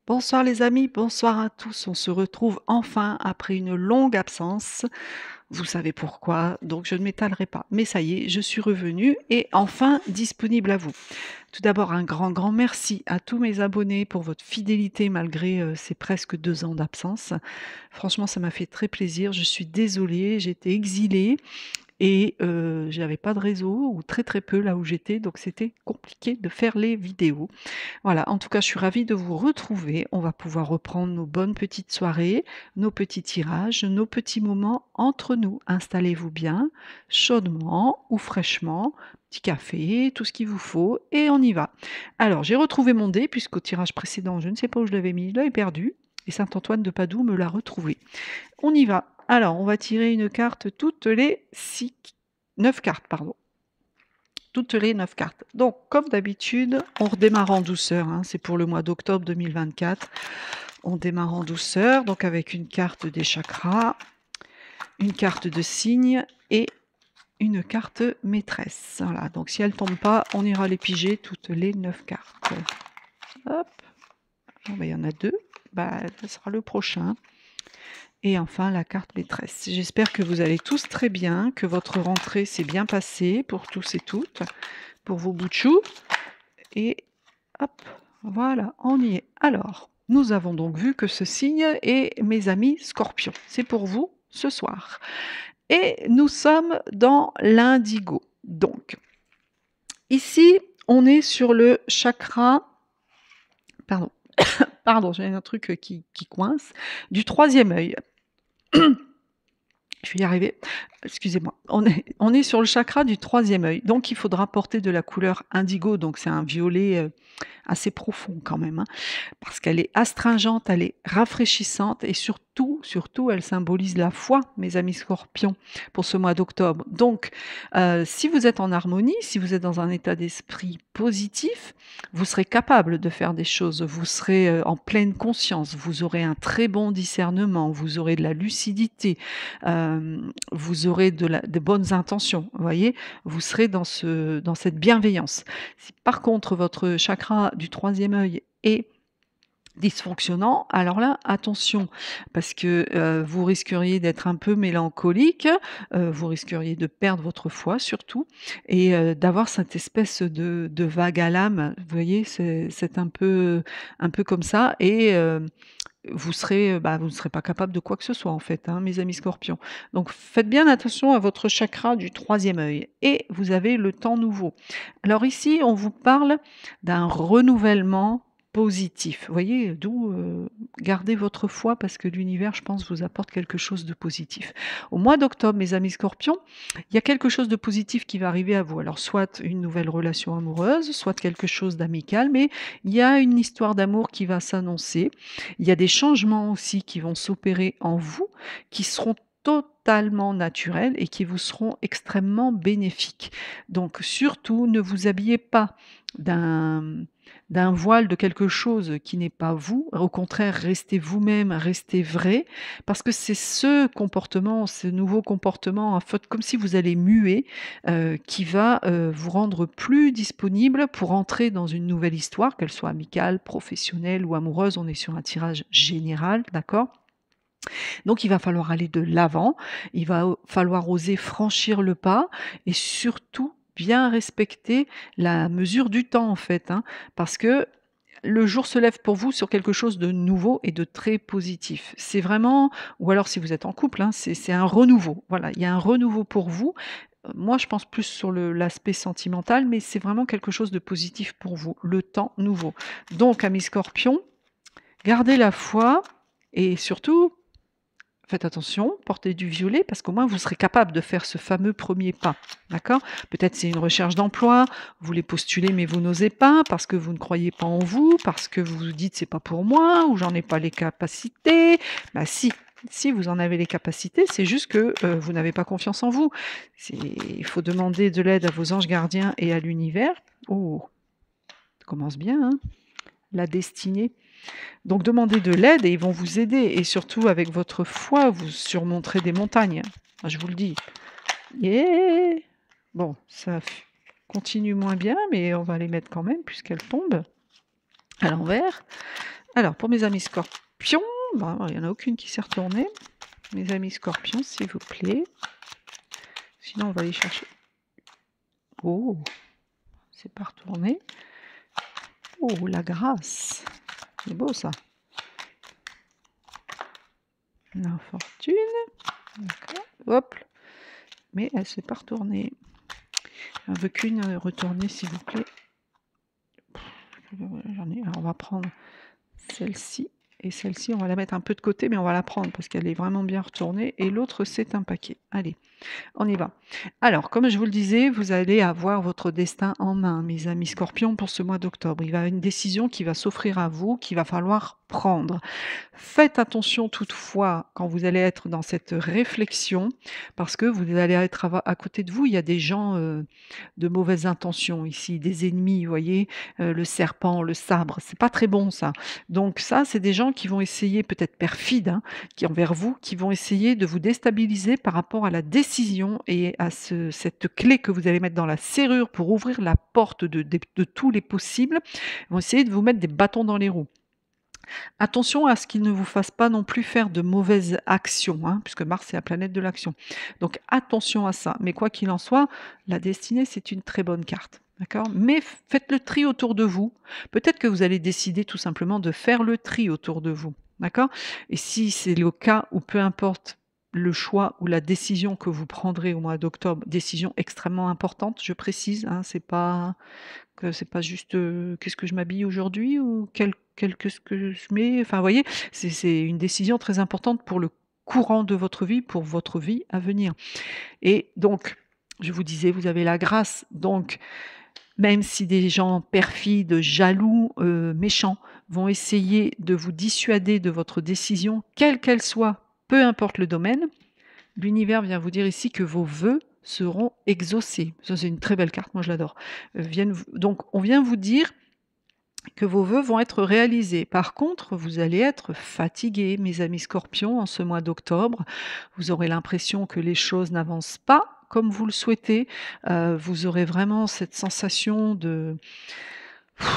Bonsoir les amis, bonsoir à tous. On se retrouve enfin après une longue absence. Vous savez pourquoi, donc je ne m'étalerai pas. Mais ça y est, je suis revenue et enfin disponible à vous. Tout d'abord, un grand merci à tous mes abonnés pour votre fidélité malgré ces presque 2 ans d'absence. Franchement, ça m'a fait très plaisir. Je suis désolée, j'étais exilée et j'avais pas de réseau ou très peu là où j'étais, donc c'était compliqué de faire les vidéos. Voilà, en tout cas, je suis ravie de vous retrouver. On va pouvoir reprendre nos bonnes petites soirées, nos petits tirages, nos petits moments entre nous. Installez-vous bien, chaudement ou fraîchement, petit café, tout ce qu'il vous faut, et on y va. Alors, j'ai retrouvé mon dé, puisqu'au tirage précédent, je ne sais pas où je l'avais mis, je l'avais perdu, et Saint-Antoine de Padoue me l'a retrouvé. On y va. Alors, on va tirer une carte toutes les 9 cartes, pardon. Toutes les 9 cartes. Donc, comme d'habitude, on redémarre en douceur, hein, c'est pour le mois d'octobre 2024. On démarre en douceur, donc avec une carte des chakras, une carte de signe et une carte maîtresse. Voilà, donc si elle ne tombe pas, on ira les piger toutes les 9 cartes. Hop, oh, bah, il y en a 2, bah, ça sera le prochain. Et enfin, la carte maîtresse. J'espère que vous allez tous très bien, que votre rentrée s'est bien passée pour tous et toutes, pour vos bouts de chou. Et hop, voilà, on y est. Alors, nous avons donc vu que ce signe est mes amis scorpions. C'est pour vous ce soir. Et nous sommes dans l'indigo. Donc, ici, on est sur le chakra, pardon, pardon, j'ai un truc qui coince, du 3e œil. Je vais y arriver. Excusez-moi. On est sur le chakra du 3e œil. Donc, il faudra porter de la couleur indigo. Donc, c'est un violet assez profond quand même, hein, parce qu'elle est astringente, elle est rafraîchissante et surtout, elle symbolise la foi, mes amis scorpions, pour ce mois d'octobre. Donc, si vous êtes en harmonie, si vous êtes dans un état d'esprit positif, vous serez capable de faire des choses, vous serez en pleine conscience, vous aurez un très bon discernement, vous aurez de la lucidité, vous aurez de bonnes intentions, vous voyez, vous serez dans cette bienveillance. Si par contre votre chakra du 3e œil est dysfonctionnant, alors là, attention, parce que vous risqueriez d'être un peu mélancolique, vous risqueriez de perdre votre foi surtout, et d'avoir cette espèce de vague à l'âme, vous voyez, c'est un peu comme ça, et vous ne serez pas capable de quoi que ce soit en fait, hein, mes amis scorpions. Donc faites bien attention à votre chakra du 3e œil, et vous avez le temps nouveau. Alors ici, on vous parle d'un renouvellement positif. Vous voyez, d'où gardez votre foi parce que l'univers, je pense, vous apporte quelque chose de positif. Au mois d'octobre, mes amis scorpions, il y a quelque chose de positif qui va arriver à vous. Alors soit une nouvelle relation amoureuse, soit quelque chose d'amical, mais il y a une histoire d'amour qui va s'annoncer. Il y a des changements aussi qui vont s'opérer en vous, qui seront totalement naturels et qui vous seront extrêmement bénéfiques. Donc surtout, ne vous habillez pas d'un voile de quelque chose qui n'est pas vous. Au contraire, restez vous-même, restez vrai, parce que c'est ce comportement, ce nouveau comportement, en fait, comme si vous allez muer, qui va vous rendre plus disponible pour entrer dans une nouvelle histoire, qu'elle soit amicale, professionnelle ou amoureuse. On est sur un tirage général, d'accord? Donc il va falloir aller de l'avant, il va falloir oser franchir le pas et surtout bien respecter la mesure du temps en fait, hein, parce que le jour se lève pour vous sur quelque chose de nouveau et de très positif. C'est vraiment, ou alors si vous êtes en couple, hein, c'est un renouveau. Voilà, il y a un renouveau pour vous. Moi, je pense plus sur l'aspect sentimental, mais c'est vraiment quelque chose de positif pour vous, le temps nouveau. Donc, amis scorpions, gardez la foi et surtout, faites attention, portez du violet parce qu'au moins vous serez capable de faire ce fameux premier pas, d'accord? Peut-être c'est une recherche d'emploi, vous voulez postuler mais vous n'osez pas parce que vous ne croyez pas en vous, parce que vous vous dites c'est pas pour moi ou j'en ai pas les capacités. Bah si vous en avez les capacités, c'est juste que vous n'avez pas confiance en vous. Il faut demander de l'aide à vos anges gardiens et à l'univers. Oh, ça commence bien, hein? La destinée. Donc demandez de l'aide et ils vont vous aider et surtout avec votre foi, vous surmonterez des montagnes. Ah, je vous le dis. Yeah. Bon, ça continue moins bien, mais on va les mettre quand même puisqu'elles tombent à l'envers. Alors, pour mes amis scorpions, bah, il n'y en a aucune qui s'est retournée. Mes amis scorpions, s'il vous plaît. Sinon, on va aller chercher. Oh, c'est pas retourné. Oh, la grâce. C'est beau, ça. L'infortune. D'accord. Hop. Mais elle s'est pas retournée. Un veut qu'une retournée, s'il vous plaît. Alors, on va prendre celle-ci. Et celle-ci, on va la mettre un peu de côté, mais on va la prendre parce qu'elle est vraiment bien retournée. Et l'autre, c'est un paquet. Allez, on y va. Alors, comme je vous le disais, vous allez avoir votre destin en main, mes amis scorpions, pour ce mois d'octobre. Il va y avoir une décision qui va s'offrir à vous, qu'il va falloir prendre. Faites attention toutefois quand vous allez être dans cette réflexion, parce que vous allez être à côté de vous, il y a des gens de mauvaises intentions ici, des ennemis, vous voyez, le serpent, le sabre, c'est pas très bon ça. Donc ça, c'est des gens qui vont essayer, peut-être perfides, hein, qui envers vous, qui vont essayer de vous déstabiliser par rapport à la décision et à cette clé que vous allez mettre dans la serrure pour ouvrir la porte de tous les possibles. Ils vont essayer de vous mettre des bâtons dans les roues. Attention à ce qu'il ne vous fasse pas non plus faire de mauvaises actions, hein, puisque Mars est la planète de l'action. Donc attention à ça. Mais quoi qu'il en soit, la destinée, c'est une très bonne carte. D'accord? Mais faites le tri autour de vous. Peut-être que vous allez décider tout simplement de faire le tri autour de vous. D'accord? Et si c'est le cas, ou peu importe le choix ou la décision que vous prendrez au mois d'octobre, décision extrêmement importante, je précise, hein, c'est pas juste, qu'est-ce que je m'habille aujourd'hui ou qu'est-ce que je mets? Enfin, vous voyez? C'est une décision très importante pour le courant de votre vie, pour votre vie à venir. Et donc, je vous disais, vous avez la grâce, donc même si des gens perfides, jaloux, méchants vont essayer de vous dissuader de votre décision, quelle qu'elle soit, peu importe le domaine, l'univers vient vous dire ici que vos vœux seront exaucés. Ça, c'est une très belle carte, moi je l'adore. Donc, on vient vous dire que vos vœux vont être réalisés. Par contre, vous allez être fatigués, mes amis scorpions, en ce mois d'octobre. Vous aurez l'impression que les choses n'avancent pas comme vous le souhaitez. Vous aurez vraiment cette sensation de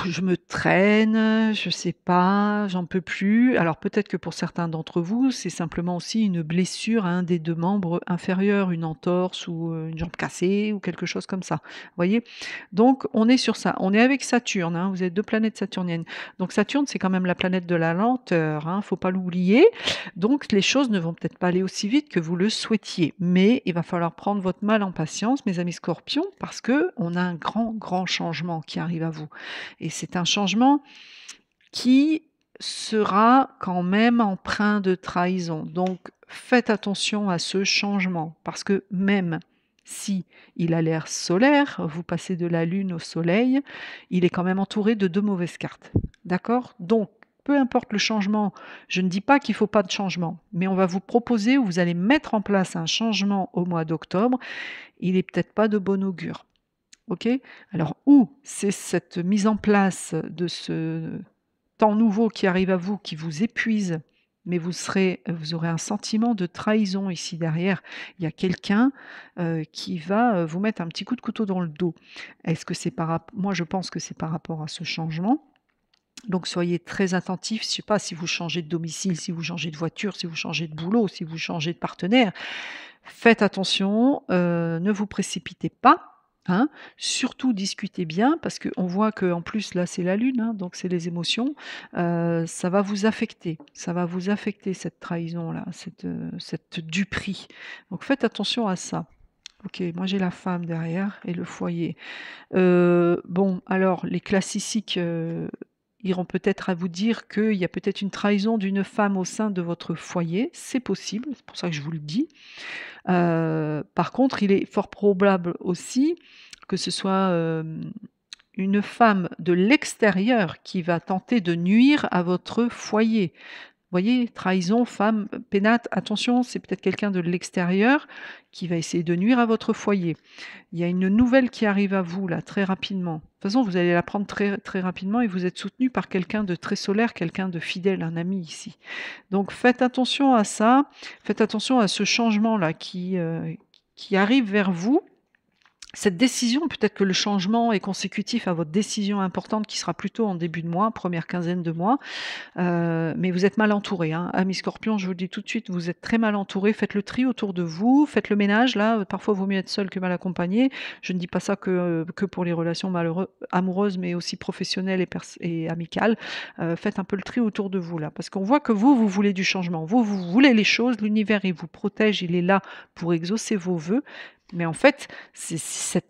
je me traîne, je sais pas, j'en peux plus. Alors peut-être que pour certains d'entre vous, c'est simplement aussi une blessure à un des 2 membres inférieurs, une entorse ou, une jambe cassée ou quelque chose comme ça. Vous voyez? Donc on est sur ça. On est avec Saturne, hein, vous êtes 2 planètes saturniennes. Donc Saturne, c'est quand même la planète de la lenteur, hein, faut pas l'oublier. Donc les choses ne vont peut-être pas aller aussi vite que vous le souhaitiez. Mais il va falloir prendre votre mal en patience, mes amis scorpions, parce qu'on a un grand, grand changement qui arrive à vous. Et c'est un changement qui sera quand même empreint de trahison. Donc faites attention à ce changement, parce que même si il a l'air solaire, vous passez de la lune au soleil, il est quand même entouré de 2 mauvaises cartes. D'accord? Donc peu importe le changement, je ne dis pas qu'il ne faut pas de changement, mais on va vous proposer ou vous allez mettre en place un changement au mois d'octobre, il n'est peut-être pas de bon augure. OK? Alors, ou c'est cette mise en place de ce temps nouveau qui arrive à vous, qui vous épuise, mais vous aurez un sentiment de trahison ici derrière. Il y a quelqu'un, qui va, vous mettre un petit coup de couteau dans le dos. Est-ce que c'est moi je pense que c'est par rapport à ce changement. Donc soyez très attentifs, je sais pas, si vous changez de domicile, si vous changez de voiture, si vous changez de boulot, si vous changez de partenaire, faites attention, ne vous précipitez pas, hein. Surtout discutez bien parce qu'on voit qu'en plus là c'est la lune, hein, donc c'est les émotions, ça va vous affecter cette trahison-là, cette duperie. Donc faites attention à ça. OK, moi j'ai la femme derrière et le foyer. Bon alors les classiques, iront peut-être à vous dire qu'il y a peut-être une trahison d'une femme au sein de votre foyer, c'est possible, c'est pour ça que je vous le dis. Par contre, il est fort probable aussi que ce soit, une femme de l'extérieur qui va tenter de nuire à votre foyer. Vous voyez? Trahison, femme, pénate, attention, c'est peut-être quelqu'un de l'extérieur qui va essayer de nuire à votre foyer. Il y a une nouvelle qui arrive à vous là, très rapidement. De toute façon, vous allez l'apprendre très, très rapidement et vous êtes soutenu par quelqu'un de très solaire, quelqu'un de fidèle, un ami ici. Donc faites attention à ça, faites attention à ce changement-là qui arrive vers vous. cette décision, peut-être que le changement est consécutif à votre décision importante qui sera plutôt en début de mois, première quinzaine de mois. Mais vous êtes mal entouré, hein. Amis Scorpions, je vous le dis tout de suite, vous êtes très mal entouré. Faites le tri autour de vous, faites le ménage là, parfois vaut mieux être seul que mal accompagné. Je ne dis pas ça que pour les relations amoureuses, mais aussi professionnelles et amicales. Faites un peu le tri autour de vous là, parce qu'on voit que vous voulez du changement. Vous voulez les choses, l'univers il vous protège, il est là pour exaucer vos vœux. Mais en fait, c'est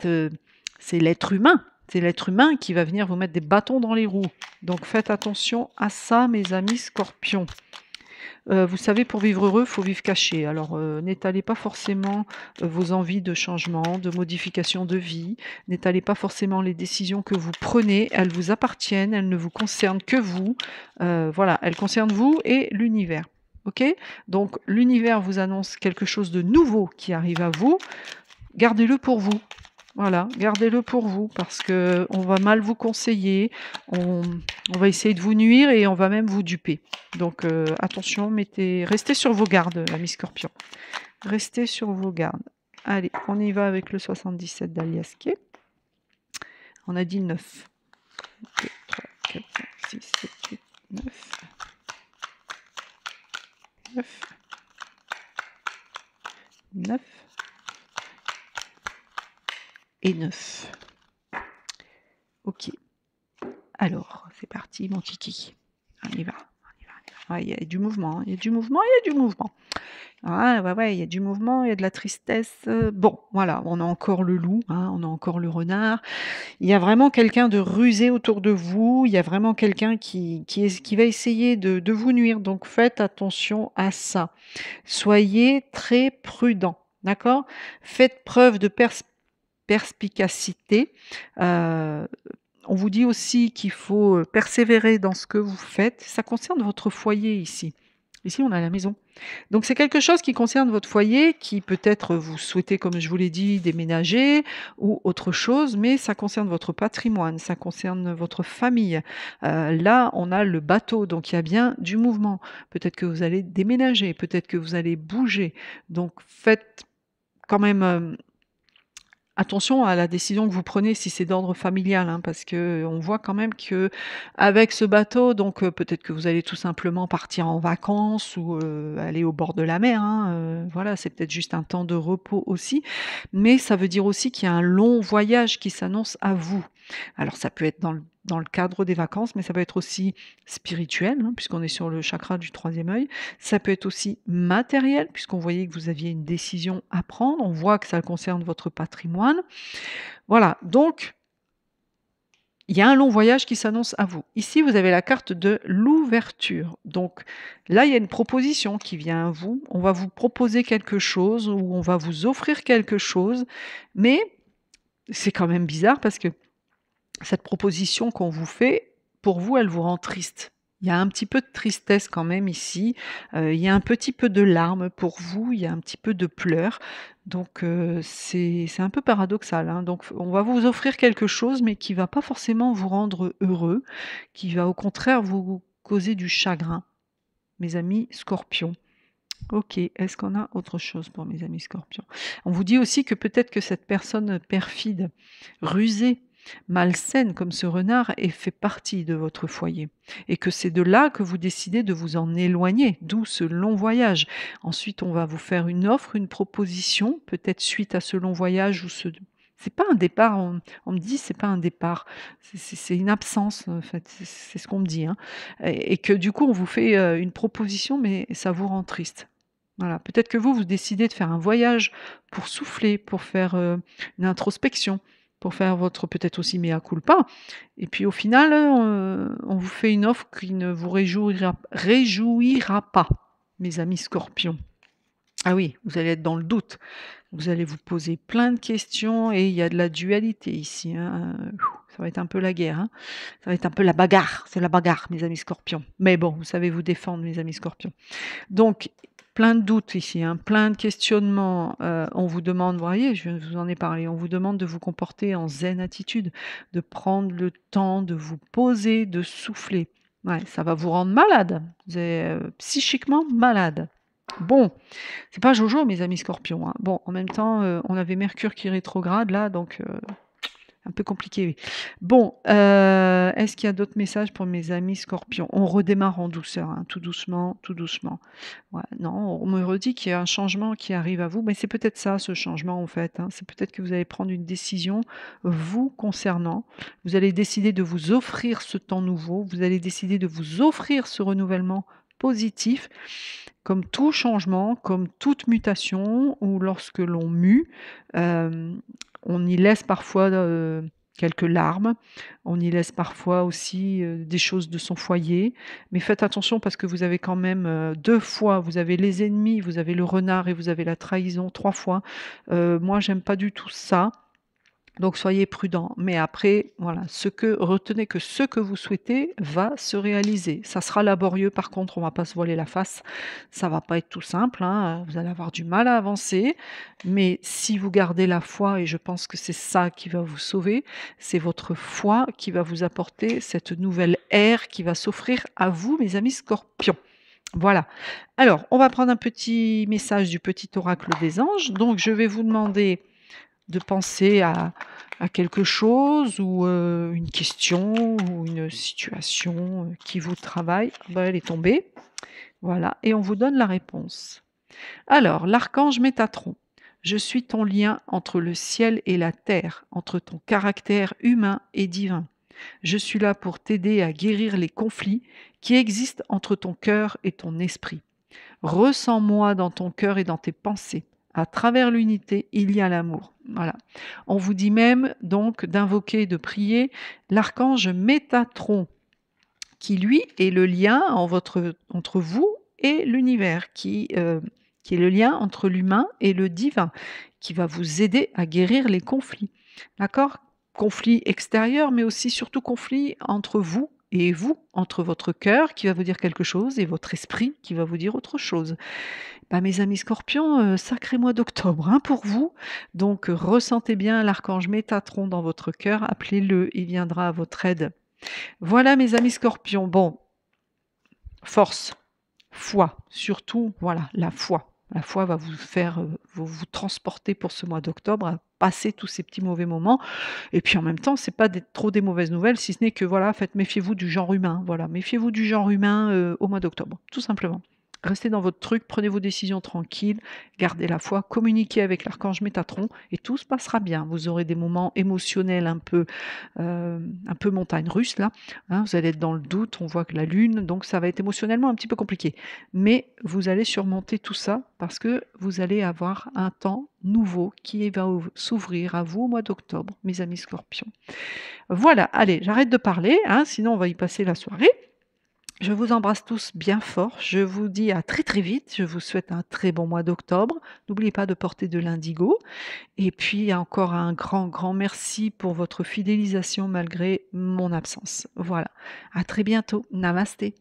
l'être humain. C'est l'être humain qui va venir vous mettre des bâtons dans les roues. Donc faites attention à ça, mes amis Scorpions. Vous savez, pour vivre heureux, il faut vivre caché. Alors, n'étalez pas forcément vos envies de changement, de modification de vie. N'étalez pas forcément les décisions que vous prenez. Elles vous appartiennent, elles ne vous concernent que vous. Voilà, elles concernent vous et l'univers. Ok? Donc, l'univers vous annonce quelque chose de nouveau qui arrive à vous. Gardez-le pour vous. Voilà, gardez-le pour vous parce que on va mal vous conseiller, on va essayer de vous nuire et on va même vous duper. Donc attention, restez sur vos gardes, amis Scorpion. Restez sur vos gardes. Allez, on y va avec le 77 d'Aliasqué. On a dit 9. 2, 3, 4, 5, 6, 7, 8, 9. 9. 9. Et 9. Ok. Alors, c'est parti, mon kiki. On y va. Ah, il y a du mouvement, il y a du mouvement, il y a du mouvement. Ah, ouais, il y a du mouvement, il y a de la tristesse. Bon, voilà, on a encore le loup, hein, on a encore le renard. Il y a vraiment quelqu'un de rusé autour de vous. Il y a vraiment quelqu'un qui va essayer de vous nuire. Donc, faites attention à ça. Soyez très prudent, d'accord? Faites preuve de perspicacité. On vous dit aussi qu'il faut persévérer dans ce que vous faites. Ça concerne votre foyer ici. Ici, on a la maison. Donc, c'est quelque chose qui concerne votre foyer, qui peut-être vous souhaitez, comme je vous l'ai dit, déménager ou autre chose, mais ça concerne votre patrimoine, ça concerne votre famille. Là, on a le bateau, donc il y a bien du mouvement. Peut-être que vous allez déménager, peut-être que vous allez bouger. Donc, faites quand même attention à la décision que vous prenez si c'est d'ordre familial, hein, parce que on voit quand même que avec ce bateau, donc peut-être que vous allez tout simplement partir en vacances ou aller au bord de la mer, hein, voilà, c'est peut-être juste un temps de repos aussi, mais ça veut dire aussi qu'il y a un long voyage qui s'annonce à vous. Alors ça peut être dans le cadre des vacances, mais ça peut être aussi spirituel, hein, puisqu'on est sur le chakra du troisième œil. Ça peut être aussi matériel, puisqu'on voyait que vous aviez une décision à prendre. On voit que ça concerne votre patrimoine. Voilà, donc il y a un long voyage qui s'annonce à vous. Ici, vous avez la carte de l'ouverture. Donc là, il y a une proposition qui vient à vous. On va vous proposer quelque chose ou on va vous offrir quelque chose, mais c'est quand même bizarre parce que cette proposition qu'on vous fait, pour vous, elle vous rend triste. Il y a un petit peu de tristesse quand même ici, il y a un petit peu de larmes pour vous, il y a un petit peu de pleurs, donc c'est un peu paradoxal, hein. Donc on va vous offrir quelque chose, mais qui va pas forcément vous rendre heureux, qui va au contraire vous causer du chagrin, mes amis Scorpions. OK, est-ce qu'on a autre chose pour mes amis Scorpions? On vous dit aussi que peut-être que cette personne perfide, rusée, malsaine comme ce renard fait partie de votre foyer et que c'est de là que vous décidez de vous en éloigner, d'où ce long voyage. Ensuite, on va vous faire une offre, une proposition, peut-être suite à ce long voyage ou c'est pas un départ, on me dit c'est pas un départ, c'est une absence en fait, c'est ce qu'on me dit, hein, et que du coup on vous fait une proposition mais ça vous rend triste. Voilà, peut-être que vous décidez de faire un voyage pour souffler, pour faire, une introspection, pour faire votre peut-être aussi mea culpa et puis au final, on vous fait une offre qui ne vous réjouira pas, mes amis Scorpions. Ah oui, vous allez être dans le doute. Vous allez vous poser plein de questions et il y a de la dualité ici, hein, ça va être un peu la guerre, hein. Ça va être un peu la bagarre, c'est la bagarre, mes amis Scorpions. Mais bon, vous savez vous défendre, mes amis Scorpions. Donc plein de doutes ici, hein, plein de questionnements. On vous demande, vous voyez, je vous en ai parlé, on vous demande de vous comporter en zen attitude, de prendre le temps de vous poser, de souffler. Ouais, ça va vous rendre malade, vous êtes, psychiquement malade. Bon, c'est pas Jojo, mes amis Scorpions, hein. Bon, en même temps, on avait Mercure qui rétrograde là, donc un peu compliqué, oui. Bon, est-ce qu'il y a d'autres messages pour mes amis Scorpions? On redémarre en douceur, hein, tout doucement, tout doucement. Ouais, non, on me redit qu'il y a un changement qui arrive à vous, mais c'est peut-être ça, ce changement, en fait, hein. C'est peut-être que vous allez prendre une décision vous concernant. Vous allez décider de vous offrir ce temps nouveau, vous allez décider de vous offrir ce renouvellement positif. Comme tout changement, comme toute mutation ou lorsque l'on mue, hem, on y laisse parfois, quelques larmes, on y laisse parfois aussi, des choses de son foyer. Mais faites attention parce que vous avez quand même, 2 fois, vous avez les ennemis, vous avez le renard et vous avez la trahison 3 fois. Moi j'aime pas du tout ça. Donc soyez prudents. Mais après, voilà, retenez que ce que vous souhaitez va se réaliser. Ça sera laborieux par contre, on va pas se voiler la face. Ça va pas être tout simple, hein, vous allez avoir du mal à avancer. Mais si vous gardez la foi, et je pense que c'est ça qui va vous sauver, c'est votre foi qui va vous apporter cette nouvelle ère qui va s'offrir à vous, mes amis Scorpions. Voilà. Alors, on va prendre un petit message du petit oracle des anges. Donc, je vais vous demander de penser à quelque chose ou une question ou une situation qui vous travaille. Bah, elle est tombée. Voilà, et on vous donne la réponse. Alors, l'archange Métatron. Je suis ton lien entre le ciel et la terre, entre ton caractère humain et divin. Je suis là pour t'aider à guérir les conflits qui existent entre ton cœur et ton esprit. Ressens-moi dans ton cœur et dans tes pensées. À travers l'unité, il y a l'amour. Voilà. On vous dit même donc d'invoquer, de prier l'archange Métatron, qui lui est le lien entre vous et l'univers, qui est le lien entre l'humain et le divin, qui va vous aider à guérir les conflits. D'accord? Conflits extérieurs, mais aussi surtout conflits entre vous et vous, entre votre cœur qui va vous dire quelque chose et votre esprit qui va vous dire autre chose. Bah, mes amis Scorpions, sacré mois d'octobre, hein, pour vous. Donc, ressentez bien l'archange Métatron dans votre cœur, appelez-le, il viendra à votre aide. Voilà mes amis Scorpions. Bon, force, foi, surtout, voilà, la foi. La foi va vous faire, vous transporter pour ce mois d'octobre, à passer tous ces petits mauvais moments. Et puis en même temps, c'est pas trop des mauvaises nouvelles, si ce n'est que voilà, méfiez-vous du genre humain. Voilà, méfiez-vous du genre humain au mois d'octobre, tout simplement. Restez dans votre truc, prenez vos décisions tranquilles, gardez la foi, communiquez avec l'archange Métatron et tout se passera bien. Vous aurez des moments émotionnels un peu montagne russe là, hein, vous allez être dans le doute, on voit que la lune, donc ça va être émotionnellement un petit peu compliqué. Mais vous allez surmonter tout ça parce que vous allez avoir un temps nouveau qui va s'ouvrir à vous au mois d'octobre, mes amis Scorpions. Voilà, allez, j'arrête de parler, hein, sinon on va y passer la soirée. Je vous embrasse tous bien fort. Je vous dis à très très vite. Je vous souhaite un très bon mois d'octobre. N'oubliez pas de porter de l'indigo. Et puis encore un grand grand merci pour votre fidélisation malgré mon absence. Voilà. À très bientôt. Namasté.